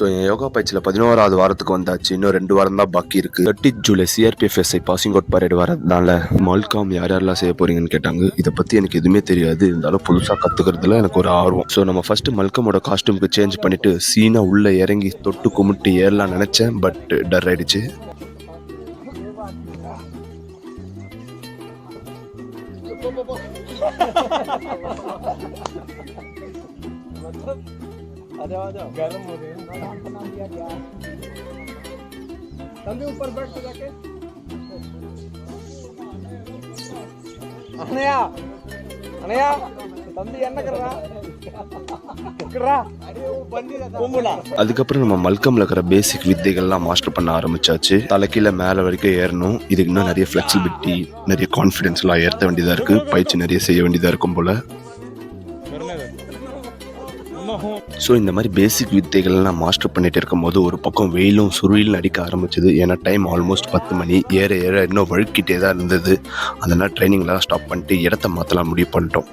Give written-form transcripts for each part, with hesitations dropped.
So என் யோகா பயிற்சியில் 11வது வாரத்துக்கு வந்தாச்சு. இன்னும் 2 வாரம் தான் பாக்கி இருக்கு. 30 July CRPF passing out parade வரதுனால மல்காம் யாரெல்லாம் செய்ய போறீங்கன்னு கேட்டாங்க. இதை பத்தி எனக்கு எதுவுமே தெரியாது, இருந்தாலும் புதுசாக கத்துக்கிறதுல எனக்கு ஒரு ஆர்வம். ஸோ நம்ம ஃபர்ஸ்ட் மல்கமோட காஸ்டியூமுக்கு சேஞ்ச் பண்ணிட்டு சீனா உள்ள இறங்கி தொட்டு கும்பிட்டு ஏறலாம் நினைச்சேன். பட் டர் ஆயிடுச்சு. गर्म हो रहे हैं। तंबी ऊपर बैठ के जाके अनया अनया तंबी என்ன कररा कररा अरे वो बंदी कुंबला. அதுக்கப்புறம் நம்ம மல்கம்ல இருக்கிற பேசிக் வித்தைகள்லாம் மாஸ்டர் பண்ண ஆரம்பிச்சாச்சு. தலைக்கீழ மேலே வரைக்கும் ஏறணும். இதுக்கு இன்னும் நிறைய ஃபிளெக்சிபிலிட்டி, நிறைய கான்ஃபிடென்ஸ்லாம் ஏற்ற வேண்டியதாக இருக்கு. பயிற்சி நிறைய செய்ய வேண்டியதாக இருக்கும் போல. ஸோ இந்த மாதிரி பேசிக் வித்தைகள்லாம் மாஸ்டர் பண்ணிட்டு இருக்கும்போது ஒரு பக்கம் வெயிலும் சுருளிலும் அடிக்க ஆரம்பிச்சது. ஏன்னா டைம் ஆல்மோஸ்ட் 10 மணி. ஏற ஏற இன்னும் வழுக்கிட்டே தான் இருந்தது. அதனால் ட்ரைனிங்லாம் ஸ்டாப் பண்ணிட்டு இடத்த மாற்றலாம் முடிவு பண்ணிட்டோம்.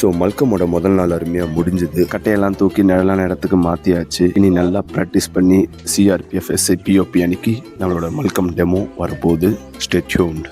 ஸோ மல்கமோட முதல் நாள் அருமையாக முடிஞ்சது. கட்டையெல்லாம் தூக்கி நிழலான இடத்துக்கு மாற்றியாச்சு. இனி நல்லா ப்ராக்டிஸ் பண்ணி CRPF POP அன்னைக்கு நம்மளோட மல்கம் டெமோ வரப்போகுது. Stay tuned.